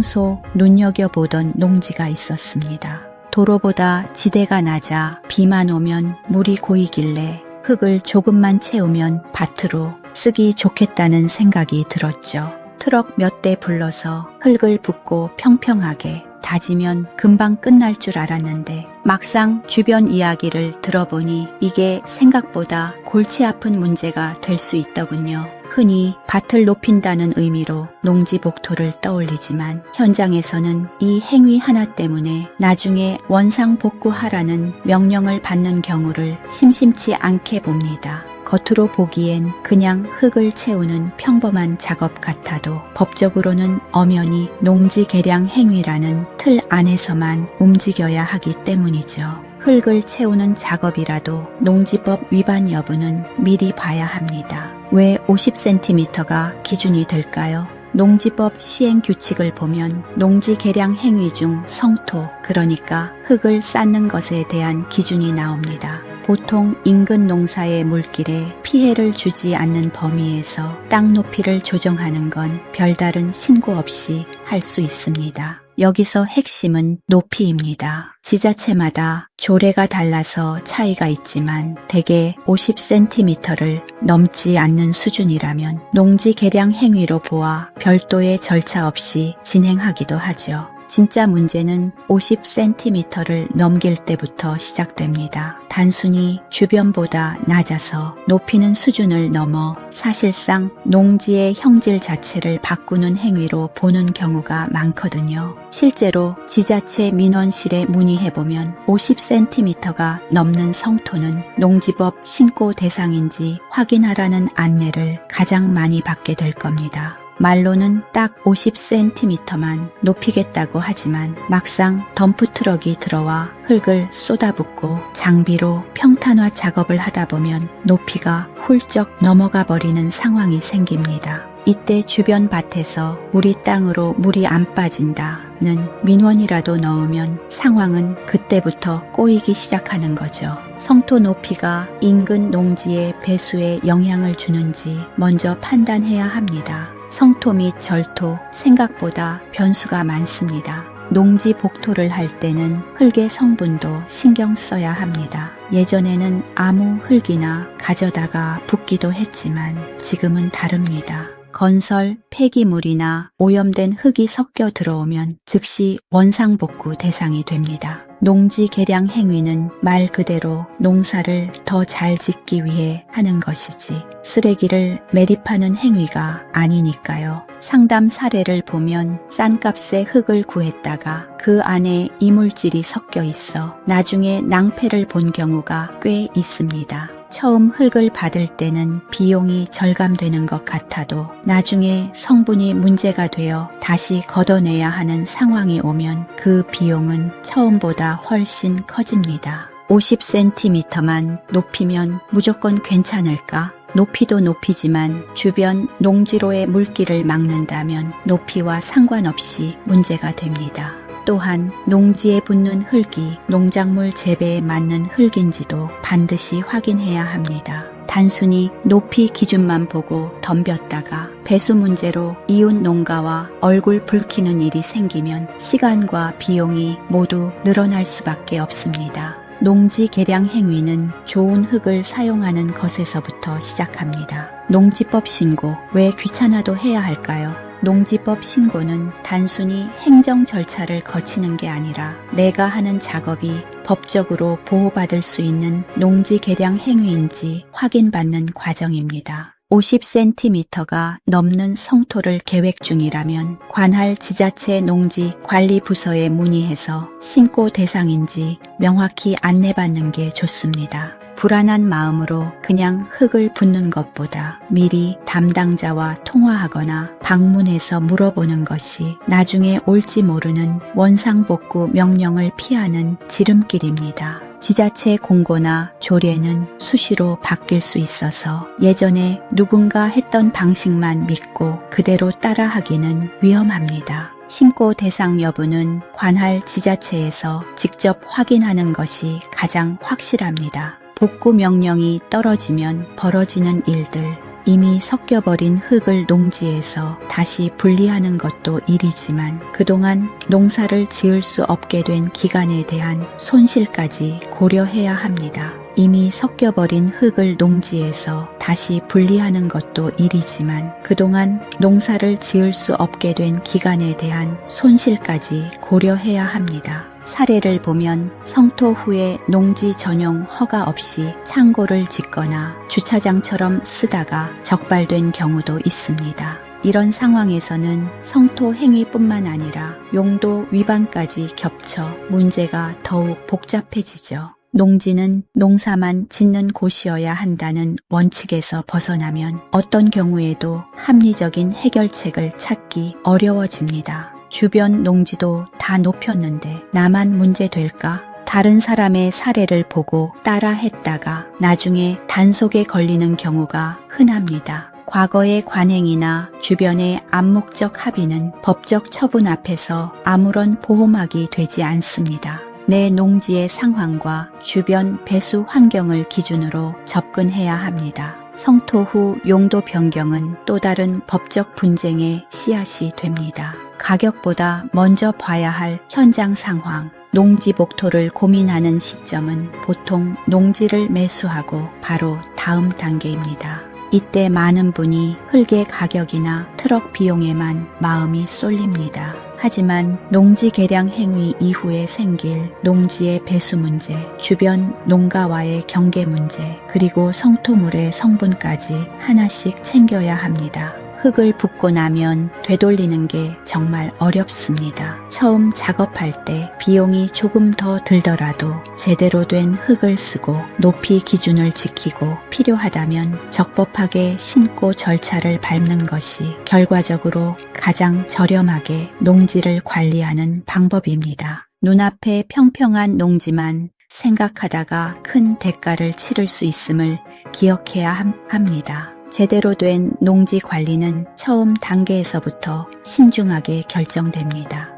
평소 눈여겨보던 농지가 있었습니다. 도로보다 지대가 낮아 비만 오면 물이 고이길래 흙을 조금만 채우면 밭으로 쓰기 좋겠다는 생각이 들었죠. 트럭 몇 대 불러서 흙을 붓고 평평하게 다지면 금방 끝날 줄 알았는데 막상 주변 이야기를 들어보니 이게 생각보다 골치 아픈 문제가 될 수 있더군요. 흔히 밭을 높인다는 의미로 농지복토를 떠올리지만 현장에서는 이 행위 하나 때문에 나중에 원상복구하라는 명령을 받는 경우를 심심치 않게 봅니다. 겉으로 보기엔 그냥 흙을 채우는 평범한 작업 같아도 법적으로는 엄연히 농지 개량 행위라는 틀 안에서만 움직여야 하기 때문이죠. 흙을 채우는 작업이라도 농지법 위반 여부는 미리 봐야 합니다. 왜 50cm가 기준이 될까요? 농지법 시행규칙을 보면 농지 개량 행위 중 성토, 그러니까 흙을 쌓는 것에 대한 기준이 나옵니다. 보통 인근 농사의 물길에 피해를 주지 않는 범위에서 땅 높이를 조정하는 건 별다른 신고 없이 할 수 있습니다. 여기서 핵심은 높이입니다. 지자체마다 조례가 달라서 차이가 있지만 대개 50cm를 넘지 않는 수준이라면 농지 개량 행위로 보아 별도의 절차 없이 진행하기도 하죠. 진짜 문제는 50cm를 넘길 때부터 시작됩니다. 단순히 주변보다 낮아서 높이는 수준을 넘어 사실상 농지의 형질 자체를 바꾸는 행위로 보는 경우가 많거든요. 실제로 지자체 민원실에 문의해보면 50cm가 넘는 성토는 농지법 신고 대상인지 확인하라는 안내를 가장 많이 받게 될 겁니다. 말로는 딱 50cm만 높이겠다고 하지만 막상 덤프트럭이 들어와 흙을 쏟아붓고 장비로 평탄화 작업을 하다 보면 높이가 훌쩍 넘어가 버리는 상황이 생깁니다. 이때 주변 밭에서 우리 땅으로 물이 안 빠진다는 민원이라도 넣으면 상황은 그때부터 꼬이기 시작하는 거죠. 성토 높이가 인근 농지의 배수에 영향을 주는지 먼저 판단해야 합니다. 성토 및 절토 생각보다 변수가 많습니다. 농지 복토를 할 때는 흙의 성분도 신경 써야 합니다. 예전에는 아무 흙이나 가져다가 붓기도 했지만 지금은 다릅니다. 건설, 폐기물이나 오염된 흙이 섞여 들어오면 즉시 원상복구 대상이 됩니다. 농지 개량 행위는 말 그대로 농사를 더 잘 짓기 위해 하는 것이지 쓰레기를 매립하는 행위가 아니니까요. 상담 사례를 보면 싼 값에 흙을 구했다가 그 안에 이물질이 섞여 있어 나중에 낭패를 본 경우가 꽤 있습니다. 처음 흙을 받을 때는 비용이 절감되는 것 같아도 나중에 성분이 문제가 되어 다시 걷어내야 하는 상황이 오면 그 비용은 처음보다 훨씬 커집니다. 50cm만 높이면 무조건 괜찮을까? 높이도 높이지만 주변 농지로의 물길을 막는다면 높이와 상관없이 문제가 됩니다. 또한 농지에 붙는 흙이 농작물 재배에 맞는 흙인지도 반드시 확인해야 합니다. 단순히 높이 기준만 보고 덤볐다가 배수 문제로 이웃 농가와 얼굴 붉히는 일이 생기면 시간과 비용이 모두 늘어날 수밖에 없습니다. 농지 개량 행위는 좋은 흙을 사용하는 것에서부터 시작합니다. 농지법 신고, 왜 귀찮아도 해야 할까요? 농지법 신고는 단순히 행정 절차를 거치는 게 아니라 내가 하는 작업이 법적으로 보호받을 수 있는 농지 개량 행위인지 확인받는 과정입니다. 50cm가 넘는 성토를 계획 중이라면 관할 지자체 농지 관리 부서에 문의해서 신고 대상인지 명확히 안내받는 게 좋습니다. 불안한 마음으로 그냥 흙을 붓는 것보다 미리 담당자와 통화하거나 방문해서 물어보는 것이 나중에 올지 모르는 원상복구 명령을 피하는 지름길입니다. 지자체 공고나 조례는 수시로 바뀔 수 있어서 예전에 누군가 했던 방식만 믿고 그대로 따라하기는 위험합니다. 신고 대상 여부는 관할 지자체에서 직접 확인하는 것이 가장 확실합니다. 복구 명령이 떨어지면 벌어지는 일들, 이미 섞여버린 흙을 농지에서 다시 분리하는 것도 일이지만 그동안 농사를 지을 수 없게 된 기간에 대한 손실까지 고려해야 합니다. 이미 섞여버린 흙을 농지에서 다시 분리하는 것도 일이지만 그동안 농사를 지을 수 없게 된 기간에 대한 손실까지 고려해야 합니다. 사례를 보면 성토 후에 농지 전용 허가 없이 창고를 짓거나 주차장처럼 쓰다가 적발된 경우도 있습니다. 이런 상황에서는 성토 행위뿐만 아니라 용도 위반까지 겹쳐 문제가 더욱 복잡해지죠. 농지는 농사만 짓는 곳이어야 한다는 원칙에서 벗어나면 어떤 경우에도 합리적인 해결책을 찾기 어려워집니다. 주변 농지도 다 높였는데 나만 문제될까? 다른 사람의 사례를 보고 따라 했다가 나중에 단속에 걸리는 경우가 흔합니다. 과거의 관행이나 주변의 암묵적 합의는 법적 처분 앞에서 아무런 보호막이 되지 않습니다. 내 농지의 상황과 주변 배수 환경을 기준으로 접근해야 합니다. 성토 후 용도 변경은 또 다른 법적 분쟁의 씨앗이 됩니다. 가격보다 먼저 봐야 할 현장 상황, 농지 복토를 고민하는 시점은 보통 농지를 매수하고 바로 다음 단계입니다. 이때 많은 분이 흙의 가격이나 트럭 비용에만 마음이 쏠립니다. 하지만 농지 개량 행위 이후에 생길 농지의 배수 문제, 주변 농가와의 경계 문제, 그리고 성토물의 성분까지 하나씩 챙겨야 합니다. 흙을 붓고 나면 되돌리는 게 정말 어렵습니다. 처음 작업할 때 비용이 조금 더 들더라도 제대로 된 흙을 쓰고 높이 기준을 지키고 필요하다면 적법하게 신고 절차를 밟는 것이 결과적으로 가장 저렴하게 농지를 관리하는 방법입니다. 눈앞에 평평한 농지만 생각하다가 큰 대가를 치를 수 있음을 기억해야 합니다. 제대로 된 농지 관리는 처음 단계에서부터 신중하게 결정됩니다.